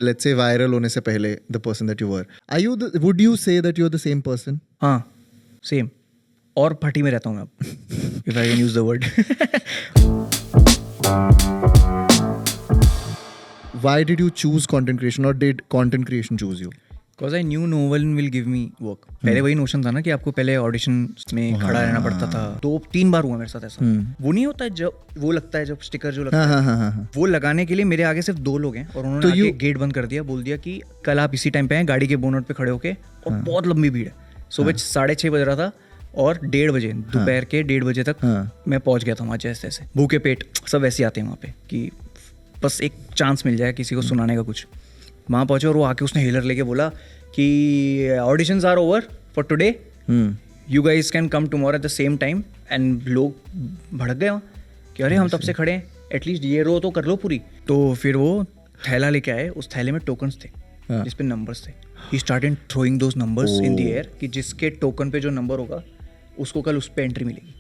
let's say viral होने से पहले the person that you were, would you say that you're the same person? हाँ same, और फटी में रहता हूँ मैं अब, if I can use the word. Why did you choose content creation, or did content creation choose you? Because I knew no one will give me work. पहले वही नोशन था ना कि आपको पहले ऑडिशन में खड़ा रहना पड़ता था. 2-3 बार हुआ मेरे साथ ऐसा. वो नहीं होता जब वो लगता है, जब स्टिकर जो लगता है वो लगाने के लिए मेरे आगे सिर्फ 2 लोग हैं और उन्होंने आके गेट बंद कर दिया, बोल दिया कि कल आप इसी टाइम पे हैं, गाड़ी के बोनट पे खड़े होके, और बहुत लंबी भीड़ है. सुबह 6:30 बज रहा था और 1:30 बजे दोपहर के 1:30 बजे तक मैं पहुंच गया था वहाँ. जैसे तैसे भूखे पेट सब वैसे आते हैं वहाँ पे कि बस एक चांस मिल जाए किसी को सुनाने का कुछ. वहाँ पहुंचे और वो आके उसने हेलर लेके बोला कि auditions are over for today, you guys can come tomorrow at the same time. And लोग भड़क गए वहाँ कि अरे हम तब से खड़े हैं, एटलीस्ट ये रो तो कर लो पूरी. तो फिर वो थैला लेके आए, उस थैले में टोकन्स थे जिस पे नंबर्स थे. He started throwing those numbers in the air कि जिसके टोकन पे जो नंबर होगा उसको कल उस पर एंट्री मिलेगी.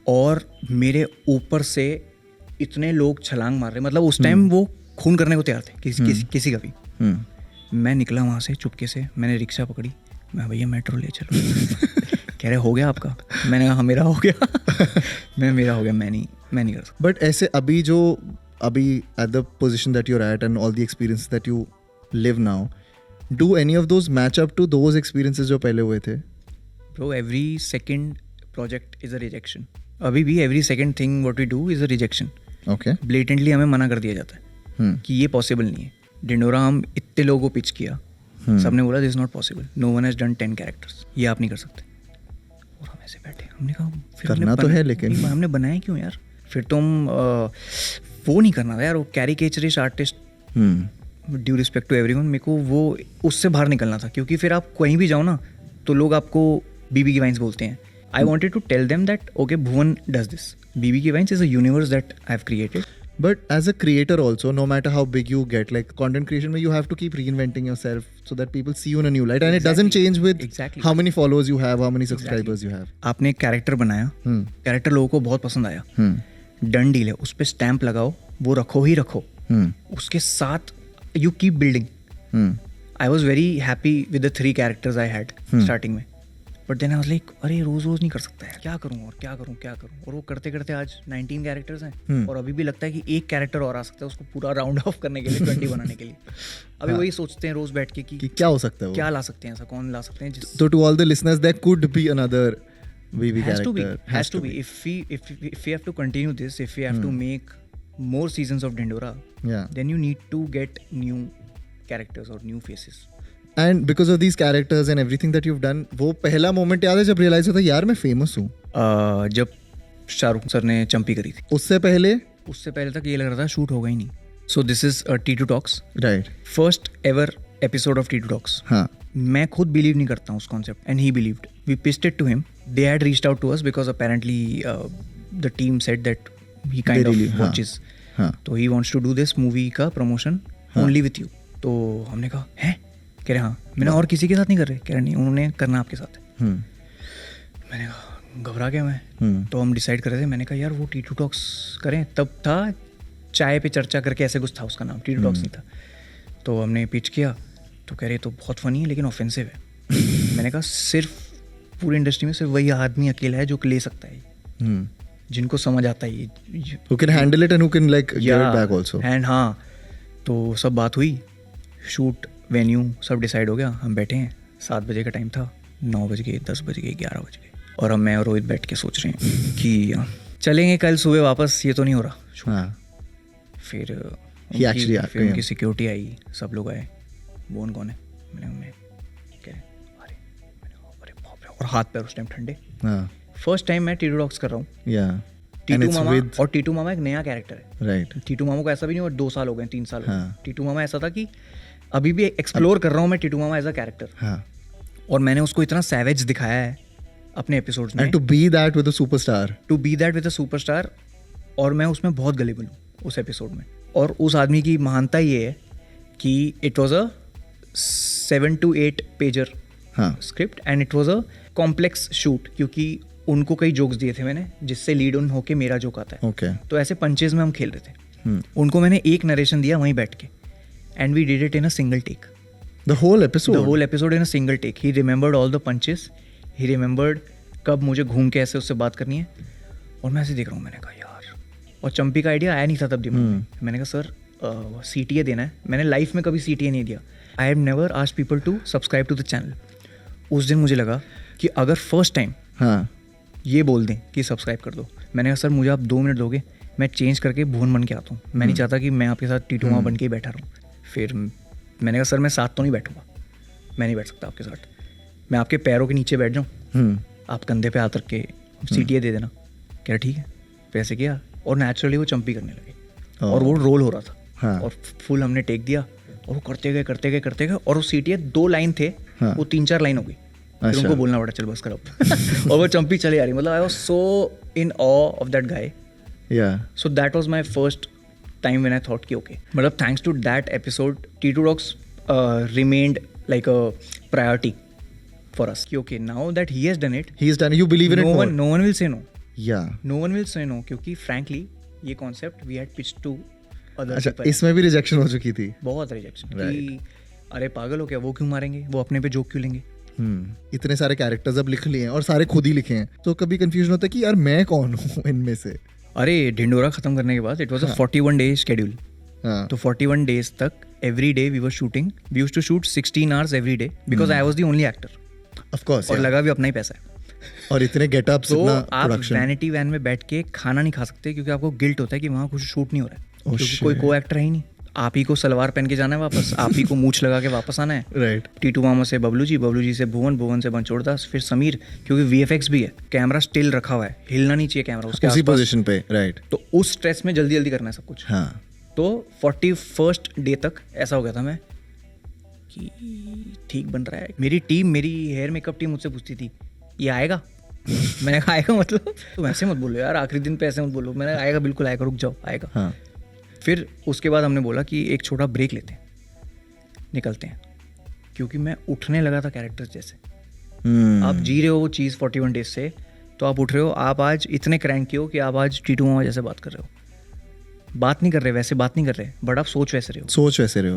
और मेरे ऊपर से इतने लोग छलांग मार रहे, मतलब उस टाइम वो खून करने को तैयार थे किसी का भी. मैं निकला वहाँ से चुपके से, मैंने रिक्शा पकड़ी, मैं भैया मेट्रो ले चलो. कह रहे हो गया आपका? मैंने कहा हाँ मेरा हो गया. मेरा हो गया, मैं नहीं कर सकता. बट ऐसे अभी at the position that you're at and all the experiences that you live now, do any of those match up to those experiences जो पहले हुए थे? Bro, every second project is a rejection. अभी भी every second thing what we do is a rejection. Okay. Blatantly हमें मना कर दिया जाता है कि ये पॉसिबल नहीं है. डिंडोरा हम इतने लोगों को पिच किया, सबने बोला this is not possible, no one has done 10 characters, ये आप नहीं कर सकते. और हम ऐसे बैठे, हमने कहा फिर करना तो है लेकिन हमने बनाया क्यों यार? फिर तुम वो नहीं करना था यार, वो caricaturist artist, due respect to everyone, मेरे को वो उससे बाहर निकलना था. क्योंकि फिर आप कहीं भी जाओ ना तो लोग आपको बीबी की वाइन्स बोलते हैं. I wanted to tell them that okay Bhuvan does this, BB की vines is a universe that I have created. But as a creator also, no matter how big you get, like content creation, you have to keep reinventing yourself so that people see you in a new light. And it doesn't change with how many followers you have, how many subscribers you have. आपने एक character बनाया, character लोगों को बहुत पसंद आया, done deal है, उस पर स्टैंप लगाओ, वो रखो ही रखो. उसके साथ you keep building. I was very happy with the 3 characters I had starting में. But then I was like अरे रोज नहीं कर सकता यार, क्या करूँ. और वो करते करते आज 19 कैरेक्टर्स हैं और अभी भी लगता है कि एक कैरेक्टर और आ सकता है उसको पूरा राउंड ऑफ करने के लिए, 20 बनाने के लिए. अभी वही सोचते हैं रोज बैठ के कि क्या हो सकता है, क्या ला सकते हैं, ऐसा कौन ला सकते हैं. So to all the listeners, there could be another VV character. Has to be. If we have to continue this, if we have to make more seasons of Dindora, then you need to get new characters or new faces. And because of these characters and everything that you've done, वो पहला moment याद है जब realise होता है यार मैं famous हूँ? जब शाहरुख सर ने चंपी करी थी. उससे पहले तक ये लग रहा था शूट होगा ही नहीं. So this is T2 Talks, right, first ever episode of T2 Talks. हाँ, मैं खुद बिलीव नहीं करता हूँ उस concept and he believed. We pitched it to him, they had reached out to us because apparently the team said that he kind of watches, तो he wants to do this movie का promotion only with you. तो हमने कहा हैं, कह रहे हाँ. मैंने और किसी के साथ नहीं कर रहे, कह रहे नहीं उन्होंने करना आपके साथ है. मैंने कहा घबरा गया मैं. तो हम डिसाइड कर रहे थे, मैंने कहा यार वो T2 Talks करें. तब था चाय पे चर्चा करके ऐसे कुछ था उसका नाम, T2 Talks नहीं था. तो हमने पिच किया तो कह रहे तो बहुत फनी है लेकिन ऑफेंसिव है. मैंने कहा सिर्फ पूरी इंडस्ट्री में सिर्फ वही आदमी अकेला है जो ले सकता है, जिनको समझ आता है, who can handle it and who can like give it back also. And हाँ, तो सब बात हुई, शूट वेन्यू सब डिसाइड हो गया. हम बैठे हैं, 7 बजे का टाइम था, 9 बज गए, 10 बज गए, 11 बज गए, और अब मैं और रोहित बैठ के सोच रहे हैं कि चलेंगे कल सुबह वापस, ये तो नहीं हो रहा. फिर उनकी सिक्योरिटी आई, सब लोग आए, बोन कौन है? मैंने अरे बाप रे, और हाथ पैर उस टाइम ठंडे. फर्स्ट टाइम मैं T2 Talks कर रहा हूँ. टीटू मामा, और टीटू मामा एक नया कैरेक्टर है, राइट. टीटू मामा को ऐसा भी नहीं हुआ 2 साल हो गए, 3 साल हो गए. टीटू मामा ऐसा था कि अभी भी एक्सप्लोर कर रहा हूँ मैं टीटू मामा एज अ कैरेक्टर. और मैंने उसको इतना सैवेज दिखाया है अपने एपिसोड्स में. And to be that with a superstar. और मैं उसमें बहुत गलेबल हूँ उस एपिसोड में. और उस आदमी की महानता ये है कि it was a 7 to 8 pager script and it was a complex shoot, क्योंकि उनको कई जोक्स दिए थे मैंने जिससे लीड ऑन होके मेरा जोक आता है. Okay. तो ऐसे पंचेज में हम खेल रहे थे. उनको मैंने एक नरेशन दिया वहीं बैठ के, and we did it in a single take. The whole episode? The whole episode in a single take. He remembered all the punches. He remembered कब मुझे घूम के ऐसे उससे बात करनी है. और मैं ऐसे देख रहा हूँ, मैंने कहा यार. और चंपी का आइडिया आया नहीं था तब दिमाग में. मैंने कहा सर CTA देना है. मैंने लाइफ में कभी CTA नहीं दिया. I have never asked people to subscribe to the channel. उस दिन मुझे लगा कि अगर फर्स्ट टाइम ये बोल दें कि सब्सक्राइब कर दो. मैंने कहा सर मुझे आप 2 मिनट दोगे, मैं चेंज करके भुवन बन के आता हूँ. मैं नहीं चाहता कि मैं आपके साथ टीटू बन के ही बैठा रहूँ. फिर मैंने कहा सर मैं साथ तो नहीं बैठूंगा, मैं नहीं बैठ सकता आपके साथ. मैं आपके पैरों के नीचे बैठ जाऊँ, आप कंधे पे हाथ रख के CTA दे देना. कह रहा ठीक है. फिर ऐसे किया और नेचुरली वो चंपी करने लगे और वो रोल हो रहा था. और फुल हमने टेक दिया और वो करते गए और वो CTA 2 लाइन थे, वो 3-4 लाइन हो गई. फिर उनको बोलना पड़ा चल बस कर अब. और वो चंपी चली आ रही. मतलब I was so in awe of that guy. So that was my first time when I thought कि okay, मतलब thanks to that episode T2 Talks remained like a priority for us. कि okay, now that he has done it, you believe in it more. No one will say no. Yeah. No one will say no क्योंकि frankly ये concept we had pitched to other अच्छा, people. इसमें भी rejection हो चुकी थी. बहुत rejection कि अरे पागल हो क्या, वो क्यों मारेंगे, वो अपने पे जोक क्यों लेंगे. इतने सारे कैरेक्टर्स अब लिख लिए हैं और सारे खुद ही लिखे हैं, तो कभी कंफ्यूजन होता है कि यार मैं कौन हूँ इनमें से. अरे ढिंडोरा खत्म करने के बाद it was a 41 day schedule. तो 41 days तक every day we were shooting. We used to shoot 16 hours every day because I was the only actor. Of course. और लगा भी अपना ही पैसा है. और इतने गेटअप्स, तो इतना आप प्रोडक्शन. वैनिटी वैन में बैठ के खाना नहीं खा सकते क्योंकि आपको गिल्ट होता है कि वहाँ कुछ शूट नहीं हो रहा है. क्योंकि कोई को एक्टर है ही नहीं. आप ही को सलवार पहन के जाना है वापस, आप ही को मूछ लगा के वापस आना है. राइट. टीटू मामा से बबलू जी से भुवन से बनचोड़ दास, फिर समीर. क्योंकि VFX भी है, कैमरा स्टिल रखा हुआ है, हिलना नहीं चाहिए कैमरा उसके उसी आसपास. पोजीशन पे. राइट. तो उस स्ट्रेस में जल्दी करना है सब कुछ. हाँ. तो 41st डे तक ऐसा हो गया था मैं कि ठीक बन रहा है. मेरी टीम, मेरी हेयर मेकअप टीम मुझसे पूछती थी ये आएगा. मैंने कहा आएगा मतलब तुम ऐसे मत बोलो यार, आखिरी दिन पे ऐसे मत बोलो. मैंने आएगा, बिल्कुल आएगा, रुक जाओ, आएगा. हाँ. फिर उसके बाद हमने बोला कि एक छोटा ब्रेक लेते हैं, निकलते हैं. क्योंकि मैं उठने लगा था कैरेक्टर्स जैसे. आप जी रहे हो वो चीज़ 41 डेज से, तो आप उठ रहे हो. आप आज इतने क्रैंकी हो कि आप आज टीटू मामा जैसे बात कर रहे हो. बात नहीं कर रहे, वैसे बात नहीं कर रहे, बट आप सोच वैसे रहे हो.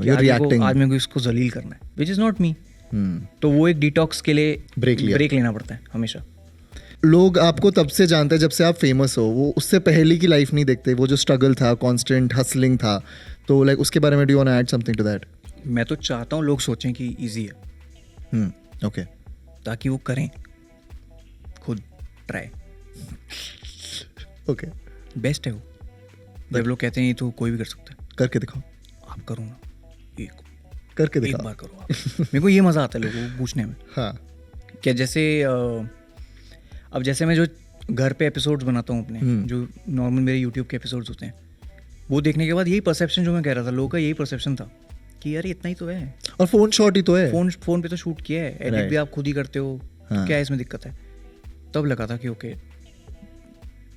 You're reacting. आज मेरे को इसको जलील करना है, विच इज़ नॉट मी. तो वो एक डिटॉक्स के लिए ब्रेक लेना पड़ता है हमेशा. लोग आपको तब से जानते हैं जब से आप फेमस हो, वो उससे पहले की लाइफ नहीं देखते. वो जो स्ट्रगल था, कांस्टेंट हसलिंग था, तो लाइक उसके बारे में do you want to add something to that? मैं तो चाहता हूँ लोग सोचें कि इजी है. ओके. ताकि वो करें, खुद ट्राई. ओके. बेस्ट है वो. जब लोग कहते हैं ये तो कोई भी कर सकता है, करके दिखाओ. आप करो ना, करके एक दिखाओ. बार करो आप. मेरे को ये मज़ा आता है लोगों को पूछने में. हाँ. क्या जैसे अब जैसे मैं जो घर पे एपिसोड्स बनाता हूँ अपने, जो नॉर्मल मेरे यूट्यूब के एपिसोड्स होते हैं, वो देखने के बाद यही परसेप्शन जो मैं कह रहा था, लोगों का यही परसेप्शन था कि यार इतना ही तो है, और फोन शॉट ही तो है, फोन पे तो शूट किया है, एडिट भी आप खुद ही करते हो, क्या इसमें दिक्कत है. तब लगा था कि okay,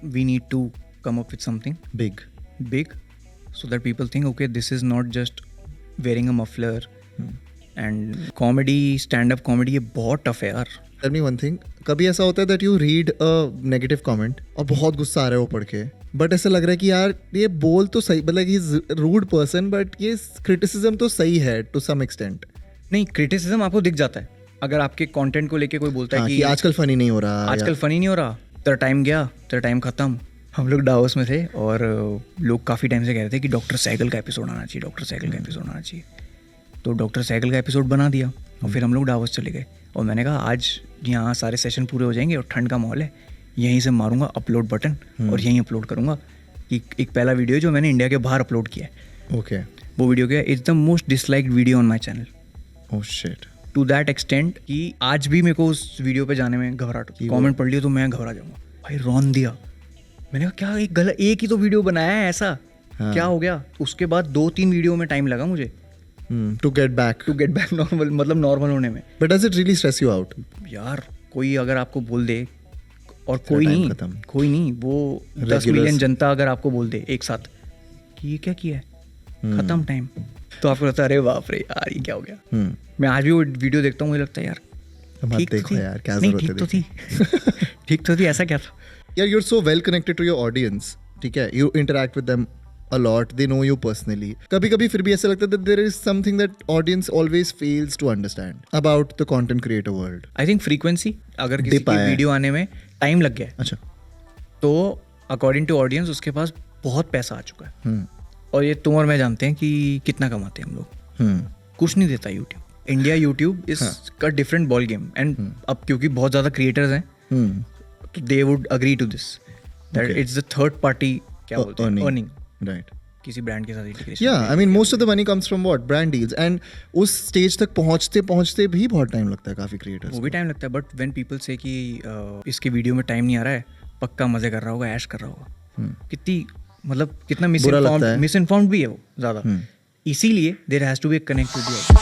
we need to come up with something big so that people think okay, this is not just wearing a muffler. and comedy, stand up comedy, ये बहुत टफ है यार. Tell me one thing, कभी ऐसा होता है that you read a negative comment और बहुत गुस्सा आ रहा है वो पढ़ के, बट ऐसा लग रहा है कि यार ये बोल तो सही, मतलब he is rude person, but ये क्रिटिसिज्म तो सही है टू सम एक्सटेंट. नहीं, क्रिटिसिज्म आपको दिख जाता है अगर आपके कंटेंट को लेके कोई बोलता है कि आजकल फनी नहीं हो रहा, आजकल फनी नहीं हो रहा, तेरा टाइम गया, तेरा टाइम खत्म. हम लोग डावोस में थे और लोग काफ़ी टाइम से कह रहे थे कि डॉक्टर साइकिल का एपिसोड आना चाहिए, डॉक्टर साइकिल का एपिसोड आना चाहिए. तो डॉक्टर साइकिल का एपिसोड बना दिया और फिर हम लोग डावोस चले गए. और मैंने कहा आज यहाँ सारे सेशन पूरे हो जाएंगे और ठंड का माहौल है, यहीं से मारूंगा अपलोड बटन और यहीं अपलोड करूँगा. एक पहला वीडियो जो मैंने इंडिया के बाहर अपलोड किया है, ओके, वो वीडियो क्या, it's the most disliked video on my channel. Oh shit. To that extent कि आज भी मेरे को उस वीडियो पे जाने में घबराहट होती है. कॉमेंट पढ़ लिया तो मैं घबरा जाऊँगा. भाई रौन दिया. मैंने कहा क्या एक ही तो वीडियो बनाया है ऐसा, क्या हो गया. उसके बाद 2-3 वीडियो में टाइम लगा मुझे टू गेट बैक नॉर्मल, मतलब नॉर्मल होने में. But does it really stress you out? यार कोई अगर आपको बोल दे, और कोई नहीं, वो 10 मिलियन जनता अगर आपको बोल दे एक साथ कि ये क्या किया है, खत्म टाइम, तो आपको लगता है अरे बाप रे यार ये क्या हो गया. मैं आज भी वो वीडियो देखता हूँ, मुझे लगता है यार ठीक तो थी, ऐसा क्या था. यार you're so well connected to your audience, ठीक है, you interact with them a lot, they know you personally. कभी कभी फिर भी ऐसा लगता है that there is something that audience always fails to understand about the content creator world. I think frequency, अगर किसी की वीडियो आने में टाइम लग गया है अच्छा, तो अकॉर्डिंग टू ऑडियंस उसके पास बहुत पैसा आ चुका है। और ये तुम और मैं जानते हैं कि कितना कमाते हैं हम लोग। कुछ नहीं देता यूट्यूब। इंडिया यूट्यूब इज का डिफरेंट बॉल गेम। एंड अब क्योंकि बहुत ज़्यादा क्रिएटर्स हैं तो they would agree to this that it's the third party क्या बोलते हैं अर्निंग, राइट. किसी ब्रांड के साथ integration. Yeah, I mean most of the money comes from what? Brand deals. And उस स्टेज तक पहुंचते भी बहुत टाइम लगता है काफी क्रिएटर्स वो भी टाइम लगता है। बट व्हेन पीपल से कि इसके वीडियो में टाइम नहीं आ रहा है, पक्का मजे कर रहा होगा, ऐश कर रहा होगा, कितनी मतलब कितना मिस इन्फॉर्म्ड भी है वो ज़्यादा। इसीलिए there has to be a connect with the